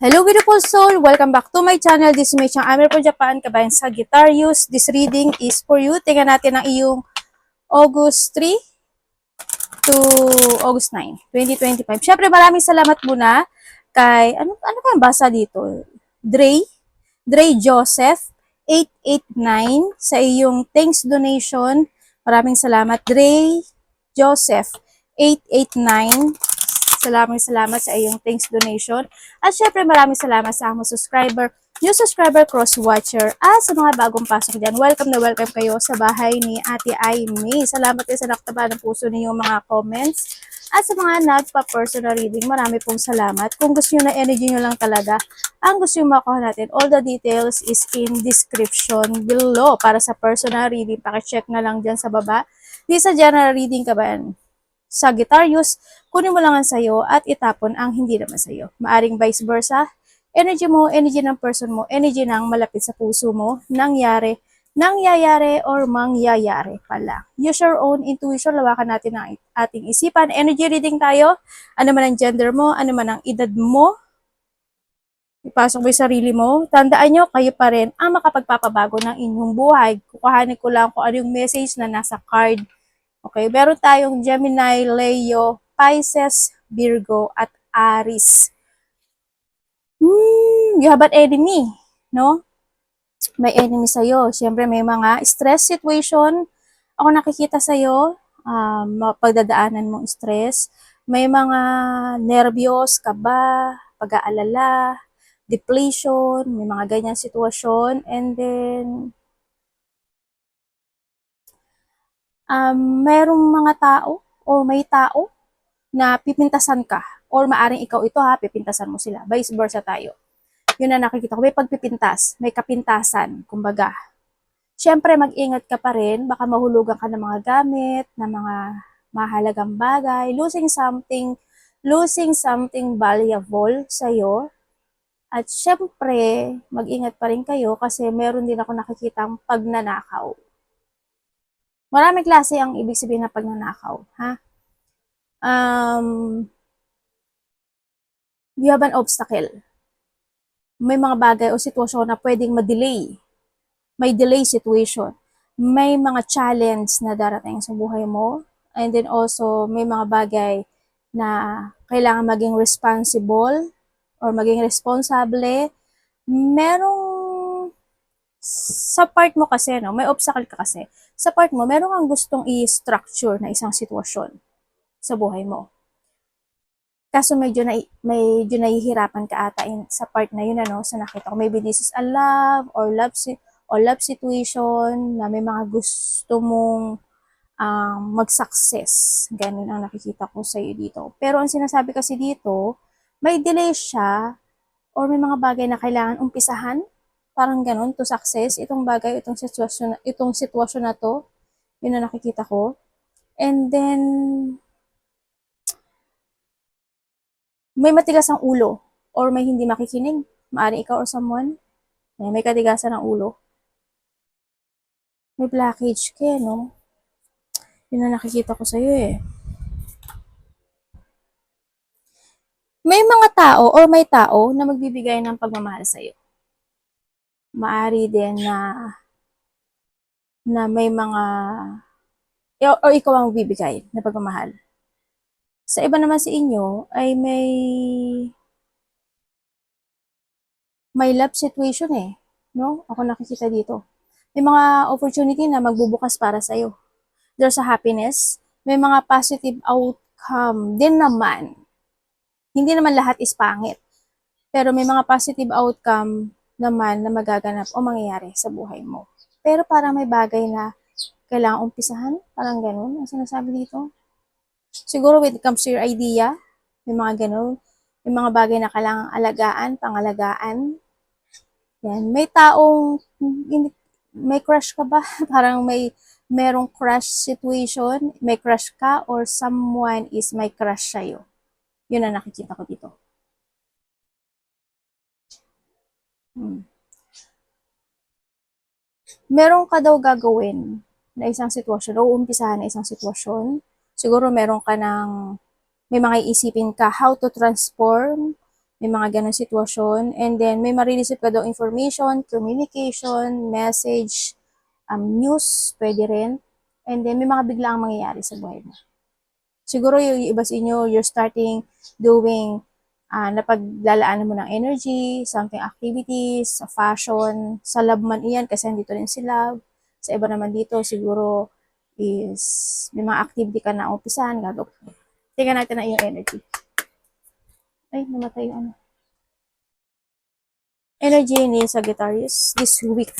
Hello beautiful soul! Welcome back to my channel. This is Mei Chang Amer from Japan, kabayan Sagittarius. This reading is for you. Tingnan natin ang iyong August 3 to August 9, 2025. Syempre maraming salamat muna kay, ano kayang basa dito? Dre Joseph 889 sa iyong thanks donation. Maraming salamat Dre Joseph 889. Salamat sa iyong thanks donation. At syempre maraming salamat sa among subscriber, new subscriber, cross-watcher, at sa mga bagong pasok dyan. Welcome na welcome kayo sa bahay ni Ate Aimee. Salamat din sa naktaba ng puso ninyong mga comments. At sa mga nagpa-personal reading, marami pong salamat. Kung gusto nyo na energy nyo lang talaga, ang gusto nyo makuha natin, all the details is in description below. Para sa personal reading, pakicheck na lang dyan sa baba. Di sa general reading ka ba yan? Sagittarius, kunin mo lang ang sayo at itapon ang hindi naman sayo. Maaring vice versa, energy mo, energy ng person mo, energy ng malapit sa puso mo, nangyayari or mangyayari pala. Use your own intuition, lawakan natin ang ating isipan. Energy reading tayo, ano man ang gender mo, ano man ang edad mo, ipasok mo yung sarili mo. Tandaan nyo, kayo pa rin ang makapagpapabago ng inyong buhay. Kukuhanin ko lang kung ano yung message na nasa card. Okay, meron tayong Gemini, Leo, Pisces, Virgo, at Aries. You have an enemy, no? May enemy sa'yo. Siyempre, may mga stress situation. Ako nakikita sa'yo, pagdadaanan mong stress. May mga nervyos, kaba, pag-aalala, depletion, may mga ganyan sitwasyon. And then, merong mga tao o may tao na pipintasan ka or maaring ikaw ito pipintasan mo sila. Vice versa tayo. Yun na nakikita ko. May pagpipintas, may kapintasan, kumbaga. Siyempre, mag-ingat ka pa rin. Baka mahulugan ka ng mga gamit, ng mga mahalagang bagay, losing something valuable sa'yo. At siyempre, mag-ingat pa rin kayo kasi meron din ako nakikitang pagnanakaw. Maraming klase ang ibig sabihin ng pagnanakaw, ha? You have an obstacle. May mga bagay o sitwasyon na pwedeng ma-delay. May delay situation. May mga challenge na darating sa buhay mo. And then also, may mga bagay na kailangan maging responsible or maging responsable. Merong sa part mo kasi, no, may obstacle ka kasi. Sa part mo, meron kang gustong i-structure na isang sitwasyon sa buhay mo. Kaso medyo nahihirapan ka ata sa part na yun, ano, sa nakita ko. Maybe this is a love or love situation na may mga gusto mong mag-success. Ganun ang nakikita ko sa iyo dito. Pero ang sinasabi kasi dito, may delay siya or may mga bagay na kailangan umpisahan. Parang ganun, to success, itong bagay, itong sitwasyon na to, yun na nakikita ko. And then, may matigas ang ulo or may hindi makikinig. Maaaring ikaw or someone, may katigasan ng ulo. May blockage ka, no? Yun na nakikita ko sa'yo eh. May mga tao or may tao na magbibigay ng pagmamahal sa'yo. Maari din na may mga o ikaw ang bibigay na pagmamahal. Sa iba naman sa inyo ay may love situation eh, no? Ako nakikita dito. May mga opportunity na magbubukas para sa iyo. There's a happiness, may mga positive outcome din naman. Hindi naman lahat is pangit. Pero may mga positive outcome naman na magaganap o mangyayari sa buhay mo. Pero parang may bagay na kailangan umpisahan, parang ganun ang sinasabi dito. Siguro when it comes to your idea, may mga ganun, may mga bagay na kailangan alagaan, pangalagaan. Yan, may taong, may crush ka ba? Parang merong crush situation, may crush ka or someone is may crush sa'yo. Yun ang nakikita ko dito. Meron ka daw gagawin na isang sitwasyon o umpisahan na isang sitwasyon. Siguro meron ka may mga iisipin ka how to transform May mga ganong sitwasyon. And then, may marireceive ka daw information, communication, message, news, pwede rin. And then, may mga biglaang mangyayari sa buhay mo. Siguro yung iba sa inyo, you're starting doing napaglalaanan mo ng energy, something activities, sa fashion, sa love man iyan, kasi nandito rin si love. Sa iba naman dito, siguro is may mga activity ka na umpisahan, gagawin. Tingnan natin na yung energy. Ay, namatay yung ano. Energy ni Sagittarius this week.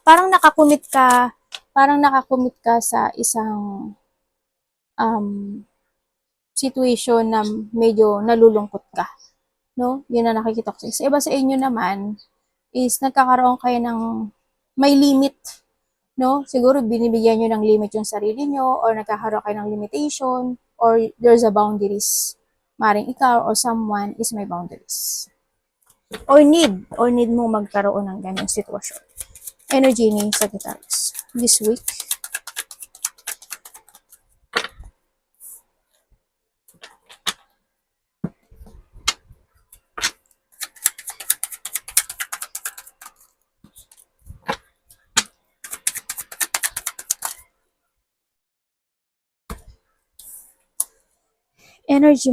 Parang nakakumit ka sa isang situation na medyo nalulungkot ka. No? Yun na nakikita ko sa iba sa inyo naman is nagkakaroon kayo ng may limit. No? Siguro binibigyan nyo ng limit yung sarili nyo or nagkakaroon kayo ng limitation or there's a boundaries. Maring ikaw or someone is may boundaries. Or need mo magkaroon ng ganyung sitwasyon. Energy ni Sagittarius this week. Energy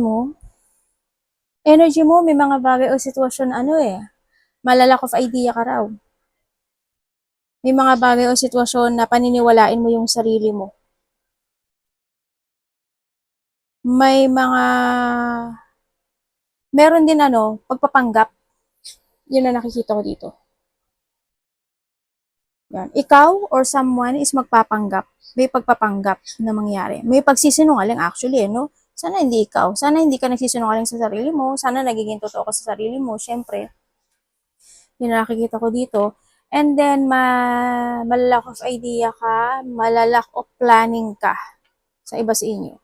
mo, may mga bagay o sitwasyon malalack of idea ka raw. May mga bagay o sitwasyon na paniniwalain mo yung sarili mo. May mga, meron din pagpapanggap. Yun na nakikita ko dito. Yan. Ikaw or someone is magpapanggap. May pagpapanggap na mangyari. May pagsisinungaling actually, no? Sana hindi ikaw. Sana hindi ka nagsisinungaling sa sarili mo. Sana nagiging totoo ka sa sarili mo. Siyempre, yun na nakikita ko dito. And then, malalack of idea ka, malalack of planning ka sa iba sa inyo.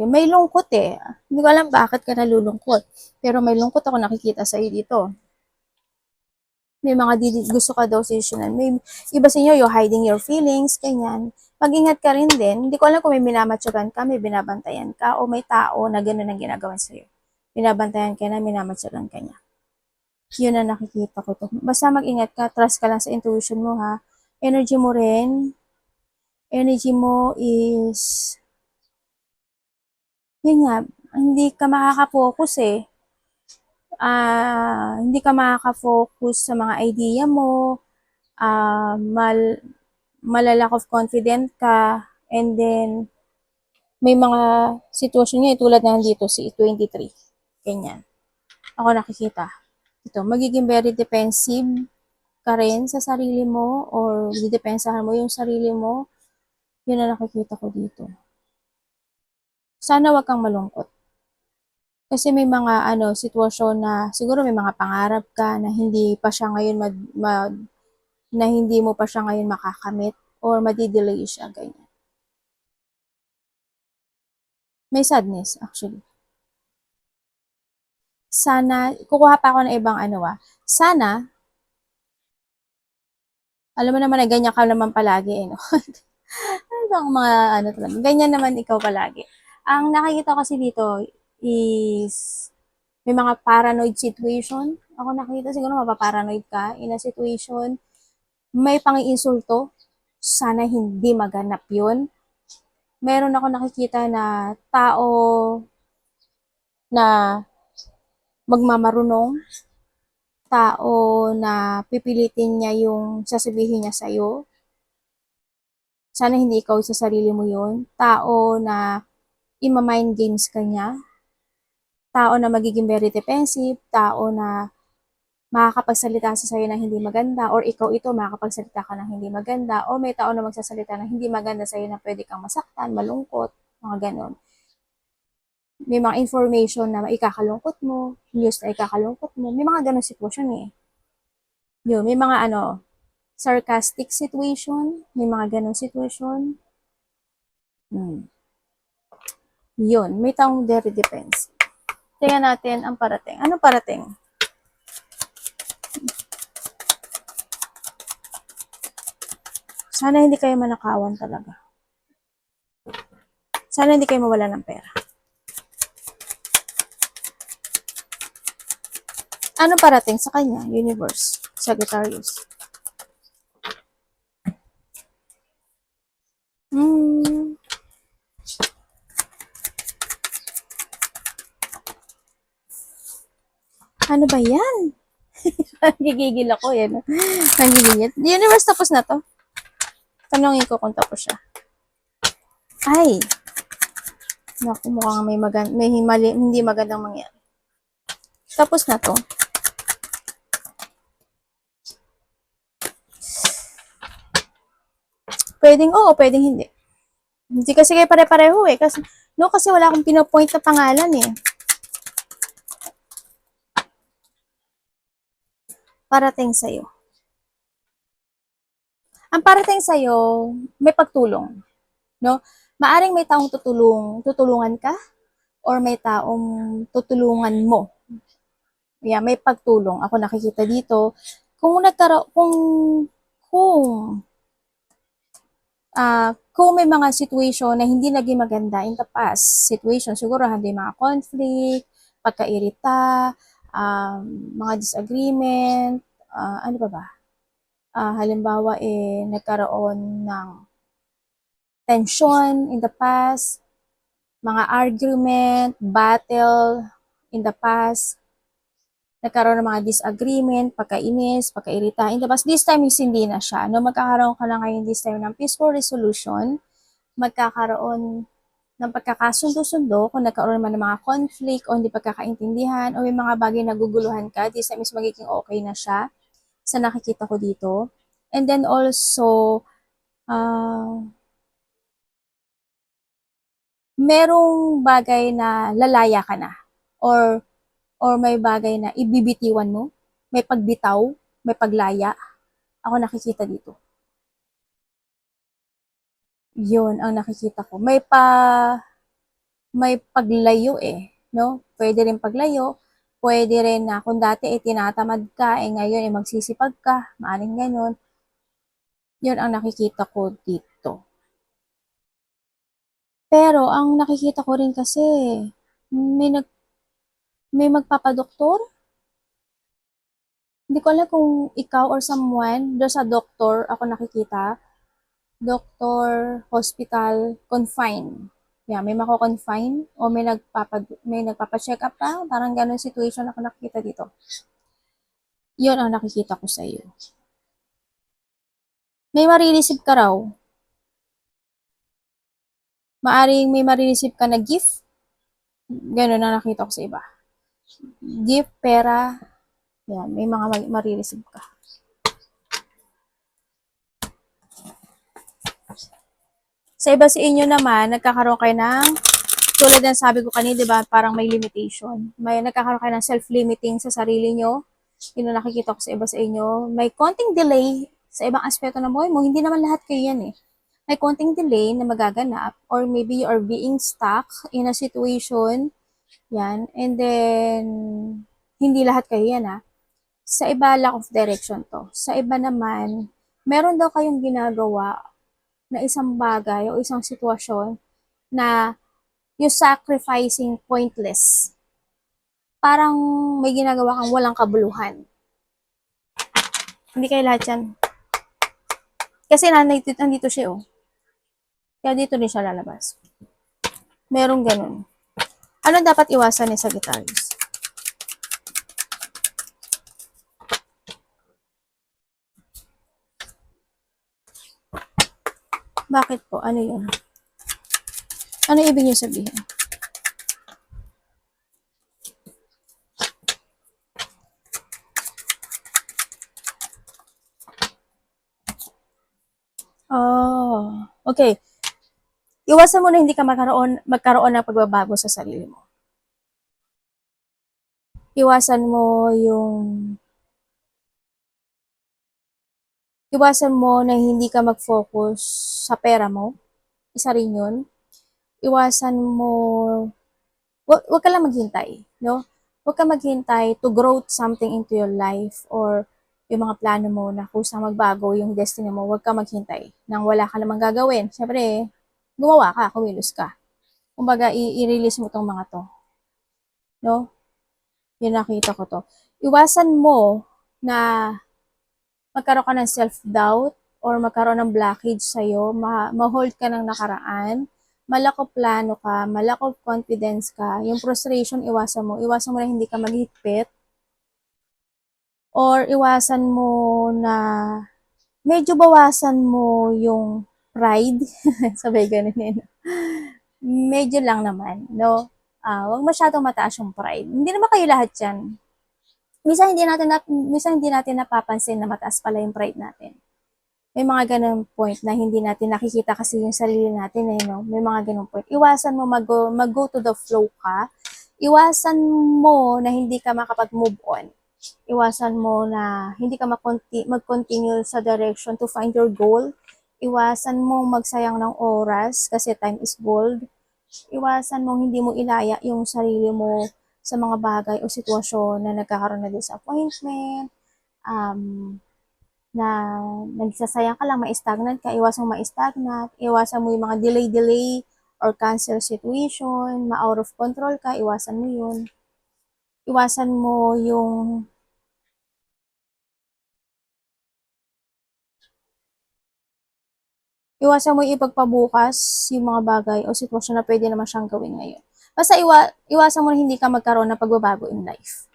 Yung may lungkot Hindi ko alam bakit ka nalulungkot. Pero may lungkot ako nakikita sa iyo dito. May mga gusto ka daw sessionan. May iba sa inyo, you're hiding your feelings, ganyan. Mag-ingat ka rin din. Hindi ko alam kung may minamatsagan ka, may binabantayan ka, o may tao na gano'n ang ginagawa sa'yo. Binabantayan ka na, minamatsagan ka niya. Yun na nakikita ko to. Basta mag-ingat ka, trust ka lang sa intuition mo ha. Energy mo rin. Energy mo is, yun nga, hindi ka makaka-focus hindi ka makaka-focus sa mga idea mo, malalack of confident ka, and then, may mga sitwasyon niya, tulad na dito, si 23. Ganyan. Ako nakikita. Ito, magiging very defensive ka rin sa sarili mo, or didepensahan mo yung sarili mo. Yun na nakikita ko dito. Sana wag kang malungkot. Kasi may mga sitwasyon na siguro may mga pangarap ka na hindi pa siya ngayon na hindi mo pa siya ngayon makakamit or madidelay siya, ganyan. May sadness actually. Sana, kukuha pa ako ng ibang sana, alam mo naman na ganyan ka naman palagi no? Ano bang mga talaga, ganyan naman ikaw palagi. Ang nakikita kasi dito is may mga paranoid situation. Ako nakita siguro mapaparanoid ka in a situation. May pang-iinsulto. Sana hindi maganap yun. Meron ako nakikita na tao na magmamarunong. Tao na pipilitin niya yung sasabihin niya sa'yo. Sana hindi ikaw sa sarili mo yun. Tao na ima-mind games ka niya. Tao na magiging very defensive, tao na makakapagsalita sa sayo na hindi maganda, or ikaw ito makakapagsalita ka ng hindi maganda, o may tao na magsasalita na hindi maganda sa'yo na pwede kang masaktan, malungkot, mga ganon. May mga information na ikakalungkot mo, news na ikakalungkot mo, may mga ganon sitwasyon Yun, may mga sarcastic situation, may mga ganon sitwasyon. Yun, may taong very defensive. Tingnan natin ang parating. Ano parating? Sana hindi kayo manakawan talaga. Sana hindi kayo mawala ng pera. Ano parating sa kanya? Universe. Sagittarius. Ano ba yan? Gigigil ako yan. Nagigigil. Universe, tapos na to. Tanongin ko kung tapos siya. Ay! Naku, mukhang may hindi magandang mangyari. Tapos na to. Pwedeng oo, pwedeng hindi. Hindi kasi kayo pare-pareho eh. Kasi wala akong pinopoint na pangalan eh. Parating sa'yo. Ang parating sa'yo, may pagtulong. No? Maaring may taong tutulungan ka, or may taong tutulungan mo. Yeah, may pagtulong. Ako nakikita dito. Kung may mga situation na hindi naging maganda in the past situation, siguro hindi mga conflict, pagkairita, mga disagreement, ano pa ba? Halimbawa, nagkaroon ng tension in the past, mga argument, battle in the past, nagkaroon ng mga disagreement, pagkainis, pagkairita. In the past, this time is hindi na siya. No, magkakaroon ka na ngayon this time ng peaceful resolution, magkakaroon ng pagkakasundo-sundo, kung nagkaroon man ng mga conflict o hindi pagkakaintindihan o may mga bagay na guguluhan ka, this time is magiging okay na siya sa nakikita ko dito. And then also, merong bagay na lalaya ka na or may bagay na ibibitiwan mo, may pagbitaw, may paglaya. Ako nakikita dito. Yun ang nakikita ko. May paglayo no? Pwede rin paglayo, pwede rin na kung dati tinatamad ka, ngayon magsisipag ka, maaring ganun. Yun ang nakikita ko dito. Pero ang nakikita ko rin kasi, may magpapadoktor. Hindi ko alam kung ikaw or someone, doon sa doktor, ako nakikita, doctor, hospital, confine. Yeah, may mako-confine o may nagpapa-check up pa, parang ganun situation ako nakikita dito. Yun ang nakikita ko sa iyo. May marireceive ka raw. Maaring may marireceive ka na gift. Ganun ang nakita ko sa iba. Gift, pera, yan, may mga marireceive ka. Sa iba sa inyo naman, nagkakaroon kayo ng, tulad ng sabi ko kanina, di ba, parang may limitation. May nagkakaroon kayo ng self-limiting sa sarili nyo. Yun ang nakikita ko sa iba sa inyo. May konting delay sa ibang aspeto ng buhay mo. Hindi naman lahat kayo yan eh. May konting delay na magaganap or maybe you are being stuck in a situation. Yan. And then, hindi lahat kayo yan ah. Sa iba, lack of direction to. Sa iba naman, meron daw kayong ginagawa na isang bagay o isang sitwasyon na yung sacrificing pointless. Parang may ginagawa kang walang kabuluhan. Hindi kayo lahat yan. Kasi nandito siya oh. Kaya dito din siya lalabas. Merong ganun. Ano dapat iwasan ni Sagittarius? Bakit po? Ano yun? Ano ibig niyo sabihin? Oh, okay. Iwasan mo na hindi ka magkaroon ng pagbabago sa sarili mo. Iwasan mo na hindi ka mag-focus sa pera mo. Isa rin yun. Iwasan mo, wag ka lang maghintay, no? Wag ka maghintay to grow something into your life or yung mga plano mo na kusang magbago yung destiny mo, huwag ka maghintay nang wala ka namang gagawin. Siyempre, gumawa ka, kumilos ka. Kumbaga, i-release mo tong mga to. No? Yun nakita ko to. Iwasan mo na magkaroon ka ng self-doubt or magkaroon ng blockage sa'yo, ma-hold ka ng nakaraan, malack of plano ka, malack of confidence ka, yung frustration, iwasan mo na hindi ka maghigpit, or iwasan mo na medyo bawasan mo yung pride, sabay ganun yun. Medyo lang naman, no? Huwag masyadong mataas yung pride. Hindi naman kayo lahat yan. Minsan hindi natin napapansin na mataas pala yung pride natin. May mga ganung point na hindi natin nakikita kasi yung sarili natin eh, no? May mga ganung point. Iwasan mo mag-go to the flow ka. Iwasan mo na hindi ka makapag-move on. Iwasan mo na hindi ka mag-continue sa direction to find your goal. Iwasan mo magsayang ng oras kasi time is gold. Iwasan mo hindi mo ilaya yung sarili mo sa mga bagay o sitwasyon na nagkakaroon na disappointment, na nagsasayang ka lang, ma-stagnant ka, iwasan mo ma-stagnant, iwasan mo yung mga delay or cancel situation, ma-out of control ka, iwasan mo yun. Iwasan mo yung ipagpabukas yung mga bagay o sitwasyon na pwede naman siyang gawin ngayon. Basta iwasan mo na hindi ka magkaroon ng pagbabago in life.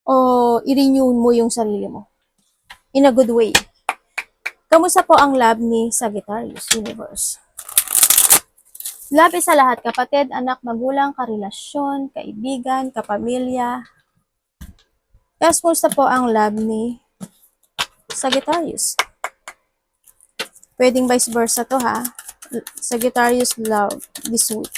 O i-renew mo yung sarili mo. In a good way. Kamusta po ang love ni Sagittarius Universe? Love sa lahat, kapatid, anak, magulang, karelasyon, kaibigan, kapamilya. Kamusta po ang love ni Sagittarius? Pwedeng vice versa to ha. Sagittarius love this week.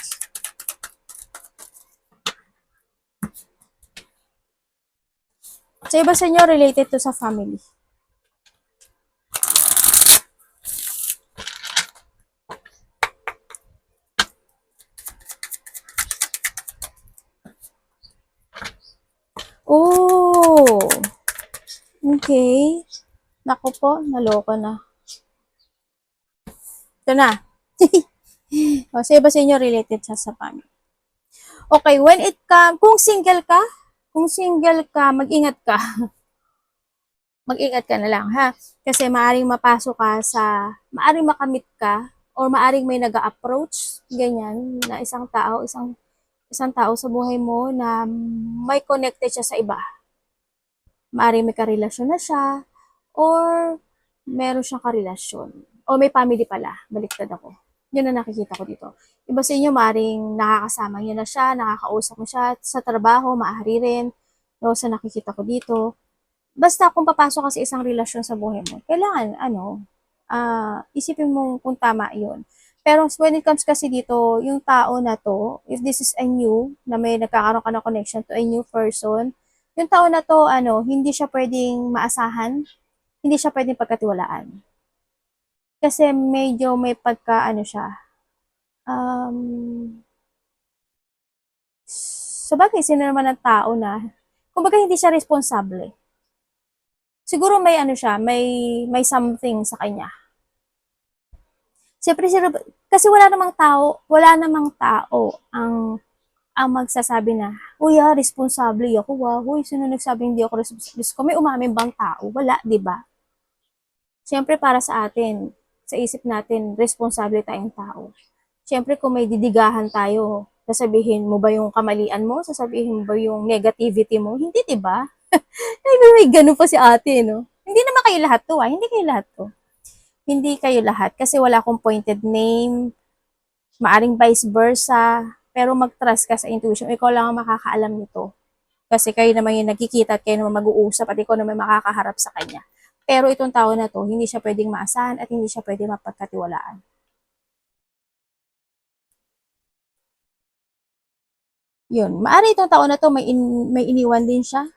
Sa iba sa inyo, related to sa family. Oh! Okay. Naku po, naloko na. Ito na. O, sa iba sa inyo, related siya sa family. Okay, when it comes, kung single ka, mag-ingat ka. Mag-ingat ka na lang, ha? Kasi maaring mapasok ka maaring makamit ka, or maaring may nag-approach, ganyan, na isang tao sa buhay mo na may connected siya sa iba. Maaring may karelasyon na siya, or meron siyang karelasyon. O may family pala, baliktad ako. Yun na nakikita ko dito. Iba sa inyo, maaring nakakasama niyo na siya, nakakausap mo siya sa trabaho, maaari rin. No, sa nakikita ko dito. Basta kung papasok ka sa isang relasyon sa buhay mo, kailangan, isipin mo kung tama yun. Pero when it comes kasi dito, yung tao na to, if this is a new, na may nagkakaroon ka ng connection to a new person, yung tao na to, hindi siya pwedeng maasahan, hindi siya pwedeng pagkatiwalaan. Kasi medyo may siya, sabagay, sino naman ang tao na, kumbaga hindi siya responsable. Siguro may siya, may something sa kanya. Siyempre, kasi wala namang tao ang magsasabi na, uy, responsable ako, uy, sino nagsabing hindi ako responsable? Kung may umamin bang tao? Wala, di ba? Siyempre, para sa atin, sa isip natin, responsable tayong tao. Siyempre, kung may didigahan tayo, sasabihin mo ba yung kamalian mo? Sasabihin mo ba yung negativity mo? Hindi, di ba? May ganun pa si ate, no? Hindi naman kayo lahat to, Hindi kayo lahat to. Hindi kayo lahat. Kasi wala akong pointed name. Maaring vice versa. Pero mag-trust ka sa intuition. Ikaw lang ang makakaalam nito. Kasi kayo naman yung nagkikita at kayo naman mag-uusap at ikaw naman makakaharap sa kanya. Pero itong tao na to, hindi siya pwedeng maasahan at hindi siya pwedeng mapagkatiwalaan. Yun. Maari itong tao na to, may iniwan din siya.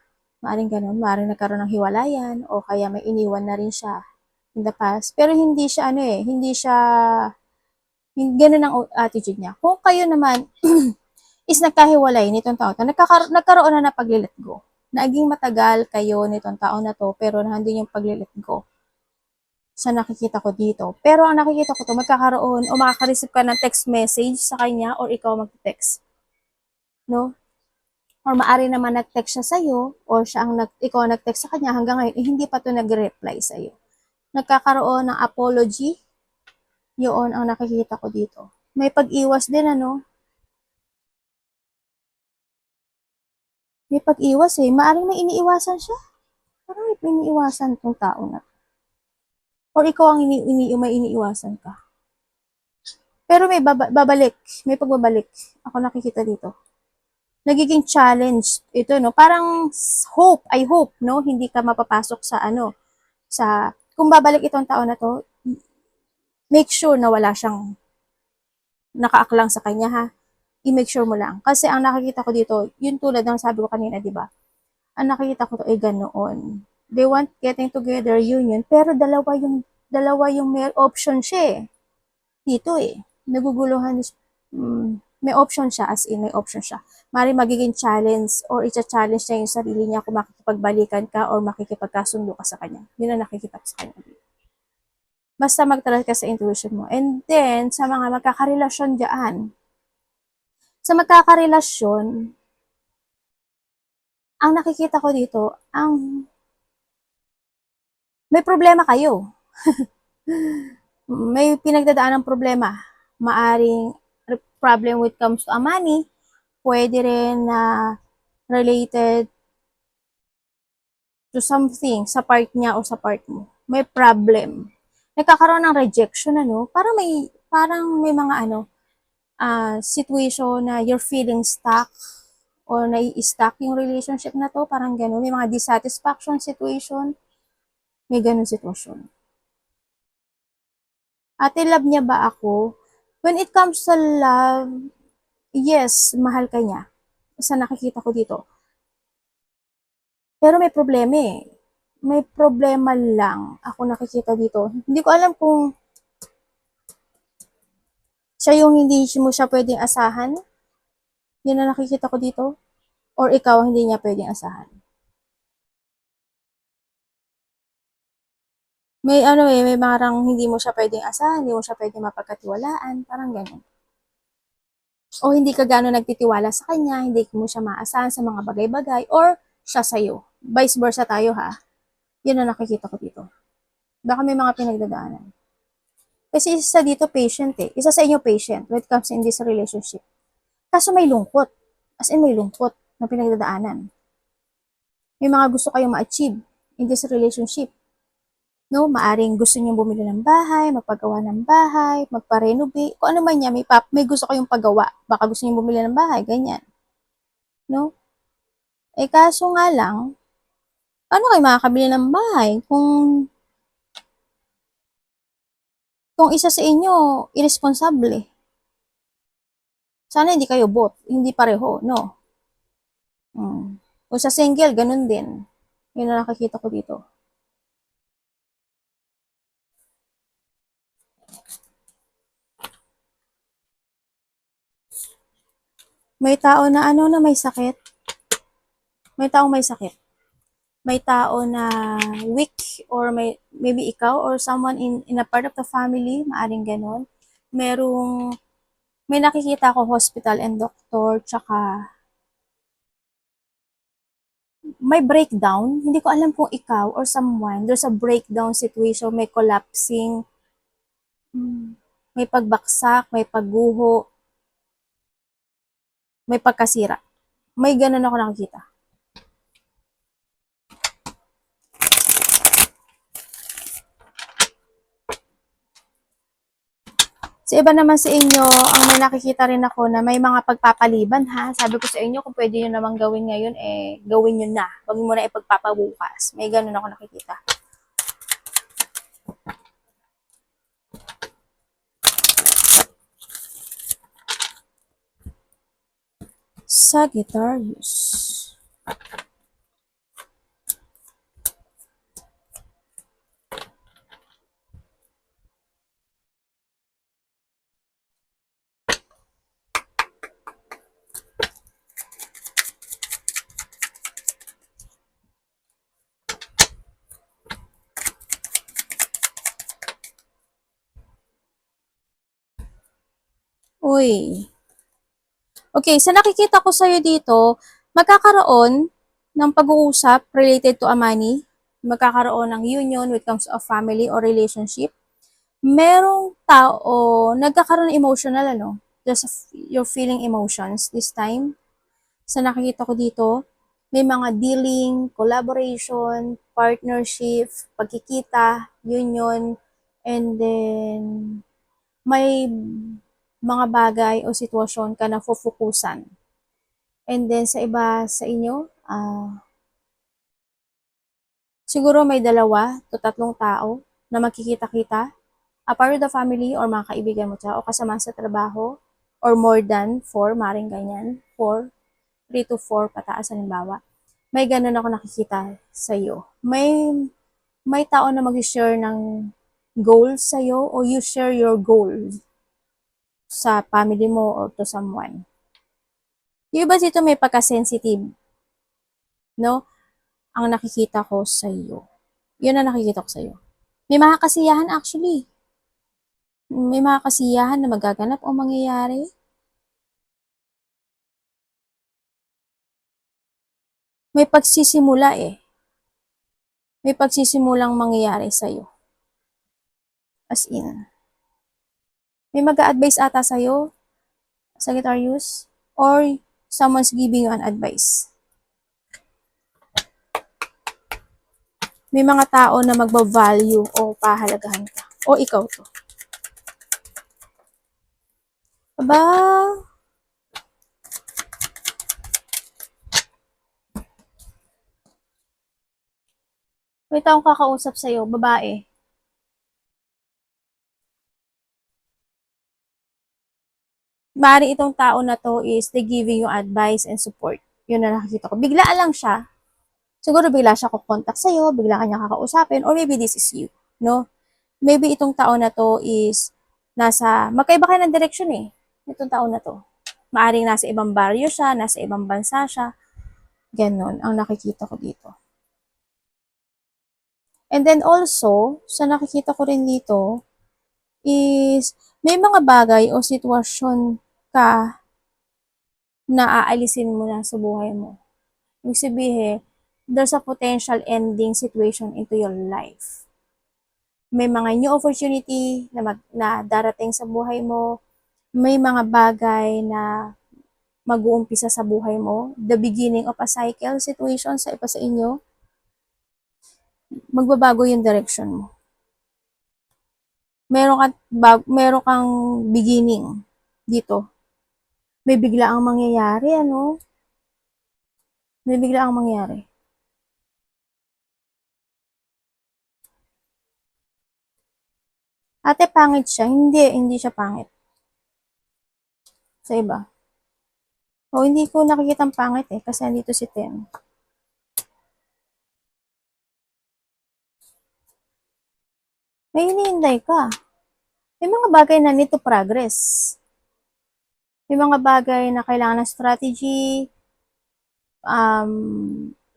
Maaring ganun. Maaring nagkaroon ng hiwalayan o kaya may iniwan na rin siya in the past. Pero hindi siya ganun ang attitude niya. Kung kayo naman is nagkahiwalay nitong tao, nagkaroon na ng pag-let go. naging matagal kayo nitong taon na to, pero nandun yung pag-let go sa nakikita ko dito. Pero ang nakikita ko to, magkakaroon o makaka-receive ka ng text message sa kanya or ikaw mag-text. No? Or maari naman nag-text siya sa'yo or siya ang ikaw nag-text sa kanya hanggang ngayon, hindi pa to nag-reply sa'yo. Nagkakaroon ng apology, yun ang nakikita ko dito. May pag-iwas din, ano? May pag-iwas eh. Maaring may iniiwasan siya. Parang may iniiwasan tong tao na. Or ikaw ang may iniiwasan ka. Pero may babalik. May pagbabalik. Ako nakikita dito. Nagiging challenge ito, no? Parang hope, I hope, no? Hindi ka mapapasok sa ano, sa, kung babalik itong tao na to, make sure na wala siyang nakaaklang sa kanya, ha? I-make sure mo lang. Kasi ang nakikita ko dito, yun tulad ng sabi ko kanina, di ba? Ang nakikita ko to ay ganoon. They want getting together, union, pero dalawa yung may option siya eh. Dito eh. Naguguluhan, may option siya, as in may option siya. Mari magiging challenge or i-challenge niya yung sarili niya kung makikipagbalikan ka or makikipagkasundo ka sa kanya. Yun ang nakikita ko sa kanya. Basta mag-trust ka sa intuition mo. And then, sa mga magkakarelasyon dyan, sa magkakarelasyon, ang nakikita ko dito, may problema kayo. May pinagdadaan ng problema. Maaring problem when it comes to money, pwede rin na related to something sa part niya o sa part mo. May problem. Nagkakaroon ng rejection, ano? Parang may mga situation na you're feeling stuck or nai-stuck yung relationship na to, parang gano'n. May mga dissatisfaction situation, may gano'n sitwasyon. Ate, love niya ba ako? When it comes to love, yes, mahal ka niya. Sa nakikita ko dito. Pero may problema eh. May problema lang ako nakikita dito. Hindi ko alam kung siya yung hindi mo siya pwedeng asahan. Yun ang nakikita ko dito. Or ikaw hindi niya pwedeng asahan. May may marang hindi mo siya pwedeng asahan, hindi mo siya pwedeng mapagkatiwalaan, parang gano'n. O hindi ka gano'n nagtitiwala sa kanya, hindi mo siya maasahan sa mga bagay-bagay, or siya sa'yo. Vice versa tayo ha. Yun ang nakikita ko dito. Baka may mga pinagdadaanan. Kasi isa dito patient eh. Isa sa inyo patient when it comes in this relationship. Kaso may lungkot. As in may lungkot na pinagdadaanan. May mga gusto kayong ma-achieve in this relationship. No, maaring gusto niyo bumili ng bahay, magpagawa ng bahay, magpa-renovate, kung ano man niya, may gusto kayong pagawa. Baka gusto niyo bumili ng bahay, ganyan. No? Eh kaso nga lang, ano kayo makakabili ng bahay kung isa sa inyo irresponsible? Sana hindi kayo both, hindi pareho, no? Kung sa single, ganun din. Yun na nakikita ko dito. May tao na na may sakit. May taong may sakit. May tao na weak or maybe ikaw or someone in a part of the family, maaring ganun. May nakikita ko hospital and doctor, tsaka may breakdown. Hindi ko alam kung ikaw or someone, there's a breakdown situation, may collapsing, may pagbaksak, may pagguho, may pagkasira. May ganun ako nakikita. Sa iba naman sa inyo, ang may nakikita rin ako na may mga pagpapaliban ha. Sabi ko sa inyo, kung pwede nyo namang gawin ngayon, gawin nyo na. Huwag mo na ipagpapabukas. May ganun ako nakikita. Sagittarius. Uy. Okay, sa nakikita ko sa'yo dito, magkakaroon ng pag-uusap related to a money. Magkakaroon ng union when it comes of family or relationship. Merong tao, nagkakaroon ng emotional, ano? Just you're feeling emotions this time. Sa nakikita ko dito, may mga dealing, collaboration, partnership, pagkikita, union, and then may mga bagay o sitwasyon ka na fufukusan. And then sa iba sa inyo, siguro may 2 to 3 tao na magkikita-kita, a part of the family or mga kaibigan mo siya o kasama sa trabaho or more than 4, maring ganyan, 3 to 4 pataas halimbawa. May ganun ako nakikita sa iyo. May tao na mag-share ng goals sa iyo o you share your goals sa family mo or to someone. Yung iba dito may pagka-sensitive, no? Ang nakikita ko sa iyo. Yun ang nakikita ko sa iyo. May mga kasiyahan actually. May mga kasiyahan na magaganap o mangyayari. May pagsisimula eh. May pagsisimulang mangyayari sa iyo. As in. May mag-a-advise ata sa iyo, Sagittarius, or someone's giving you an advice. May mga tao na magba-value o pahalagahan ka. O ikaw to. Aba, may taong kakausap sa'yo, babae. Maaaring itong tao na to is they giving you advice and support. Yun na nakikita ko. Biglaan lang siya. Siguro bigla siya kukontak sa'yo, bigla kanya kakausapin, or maybe this is you. No? Maybe itong tao na to is magkaiba kayo ng direksyon eh. Itong tao na to. Maaaring nasa ibang baryo siya, nasa ibang bansa siya. Ganon ang nakikita ko dito. And then also, sa nakikita ko rin dito, is may mga bagay o sitwasyon ka na aalisin mo na sa buhay mo. Ibig sabihin, there's a potential ending situation into your life. May mga new opportunity na darating sa buhay mo. May mga bagay na mag-uumpisa sa buhay mo. The beginning of a cycle situation sa iba sa inyo. Magbabago yung direction mo. Meron kang beginning dito. May bigla ang mangyayari, ano? May bigla ang mangyayari. Ate, pangit siya. Hindi siya pangit. Sa iba. O, hindi ko nakikita ang pangit eh, kasi andito si Ten. May hinihintay ka. May mga bagay na need to progress. May mga bagay na kailangan ng strategy.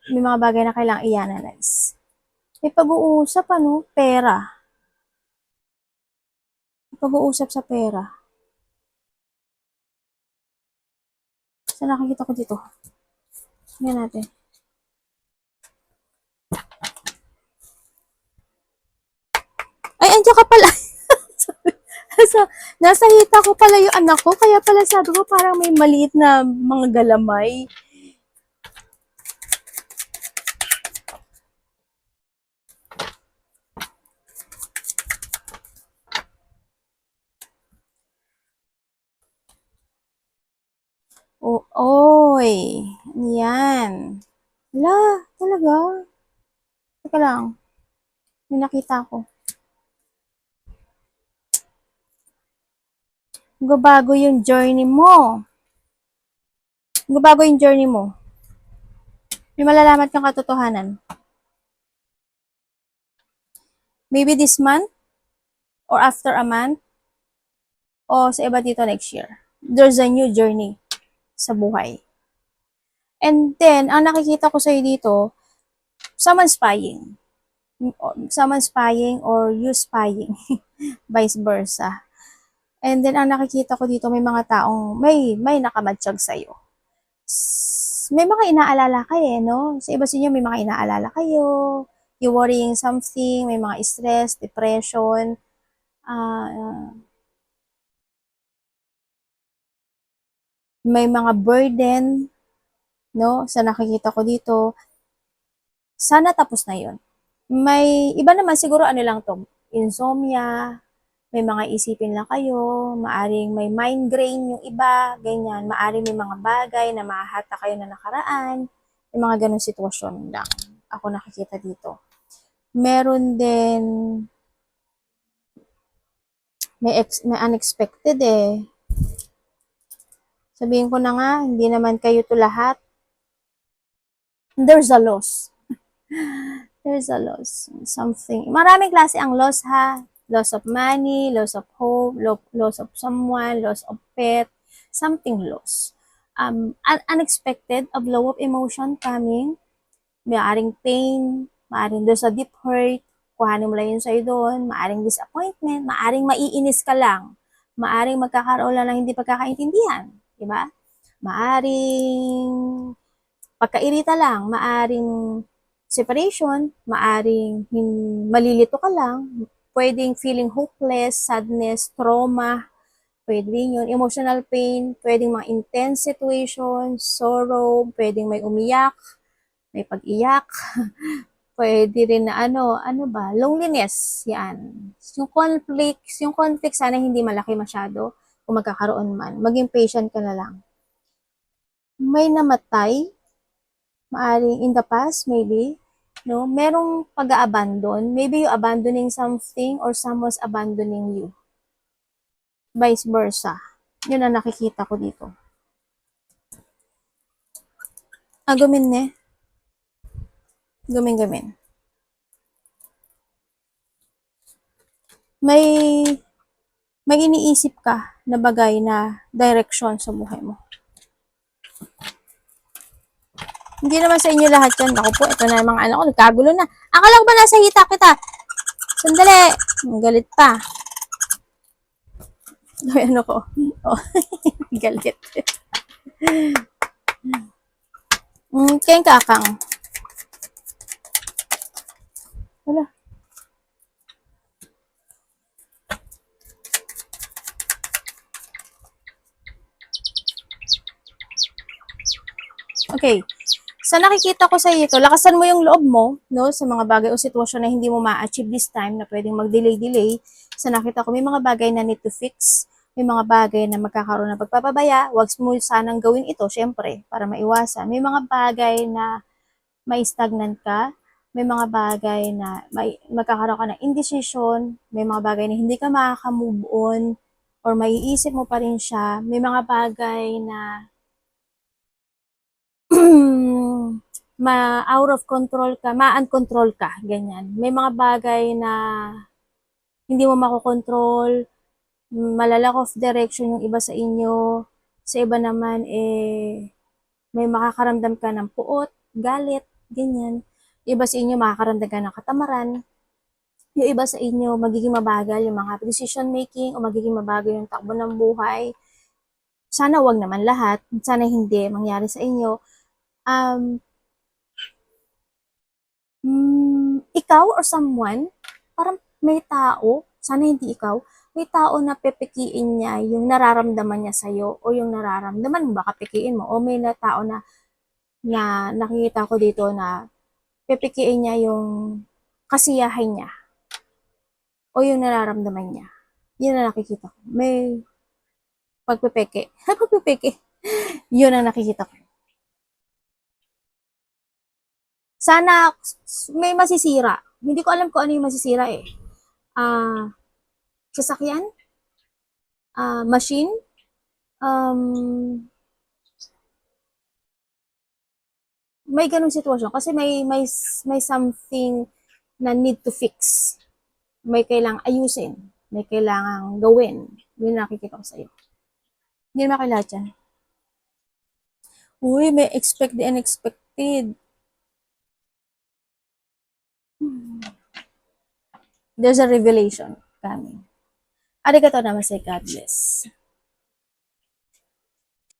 May mga bagay na kailangan i-analyze. May pag-uusap, ano? Pera. May pag-uusap sa pera. Saan nakikita ko dito? Tingnan natin. Ay, andiyan ka pala. So, nasa hita ko pala yung anak ko, kaya pala sabi ko parang may maliit na mga galamay. Oy. Yan. Hala, talaga. Teka lang. May nakita ko. Magbabago yung journey mo. Magbabago yung journey mo. May malalaman kang katotohanan. Maybe this month, or after a month, o sa iba dito next year. There's a new journey sa buhay. And then, ang nakikita ko sa'yo dito, someone spying. Someone spying or you spying. Vice versa. And then, ang nakikita ko dito, may mga taong, may nakamatsyag sa'yo. May mga inaalala kayo, no? Sa iba sa inyo, may mga inaalala kayo, you worrying something, may mga stress, depression, may mga burden, no? Sa nakikita ko dito, sana tapos na yon. May iba naman siguro ano lang to, insomnia, may mga isipin lang kayo, maaring may migraine yung iba, ganyan, maaring may mga bagay na mahahata kayo na nakaraan, may mga ganong sitwasyon lang ako nakikita dito. Meron din, may unexpected eh. Sabihin ko na nga, hindi naman kayo to lahat. There's a loss. There's a loss. Something. Maraming klase ang loss ha. Loss of money, loss of hope, loss of someone, loss of pet, something loss. Unexpected, of low of emotion coming, maaring pain, maaring doon sa deep hurt, kuhanin mo lang yun sa'yo doon, maaring disappointment, maaring maiinis ka lang, maaring magkakaroon lang ng hindi pagkakaintindihan, di ba? Maaring pagkairita lang, maaring separation, maaring malilito ka lang, pwedeng feeling hopeless, sadness, trauma, pwede yun, emotional pain, pwedeng mga intense situation, sorrow, pwedeng may umiyak, may pag-iyak, pwede rin na ano ba, loneliness, yan. Yung conflict sana hindi malaki masyado, kung magkakaroon man, maging patient ka na lang. May namatay, maaring in the past, maybe, no? Merong pag-abandon, maybe you abandoning something or someone's abandoning you. Vice versa. Yun ang nakikita ko dito. Gumin ne? Gumin. May iniisip ka na bagay na direction sa buhay mo. Hindi naman sa inyo lahat yan. Ako po, ito na yung mga anak ko. Nagkagulo na. Akala ko ba nasa hita kita? Sandali. Galit pa. Ano ko? Oh, galit. Kayong kakang. Wala. Okay. Sa nakikita ko sa ito, lakasan mo yung loob mo, no, sa mga bagay o sitwasyon na hindi mo ma-achieve this time, na pwedeng mag-delay. Sa nakita ko, may mga bagay na need to fix, may mga bagay na magkakaroon ng pagpapabaya, wag mo sanang gawin ito, syempre, para maiwasan. May mga bagay na may stagnant ka, may mga bagay na magkakaroon ka ng indecision, may mga bagay na hindi ka makaka-move on, or maiisip mo pa rin siya, may mga bagay na out of control ka, ma-uncontrol ka, ganyan. May mga bagay na hindi mo makokontrol, malalak of direction yung iba sa inyo, sa iba naman may makakaramdam ka ng puot, galit, ganyan. Iba sa inyo makakaramdam ka ng katamaran, yung iba sa inyo magiging mabagal yung mga decision making o magiging mabagal yung takbo ng buhay. Sana wag naman lahat, sana hindi mangyari sa inyo. Ikaw or someone, parang may tao, sana hindi ikaw, may tao na pepekiin niya yung nararamdaman niya sa'yo o yung nararamdaman mo, baka pekiin mo, o may na tao na nakikita ko dito na pepekiin niya yung kasiyahan niya o yung nararamdaman niya. Yun ang nakikita ko. May pagpepeke. Pagpepeke. Yun ang nakikita ko. Sana may masisira. Hindi ko alam kung ano yung masisira eh. Sasakyan? Machine? May ganung sitwasyon kasi may something na need to fix. May kailangang ayusin. May kailangang gawin. Yun nakikita ko sa iyo. Hindi naman kayo lahat yan. Uy, may expect the unexpected. There's a revelation coming. Arigato naman, God bless.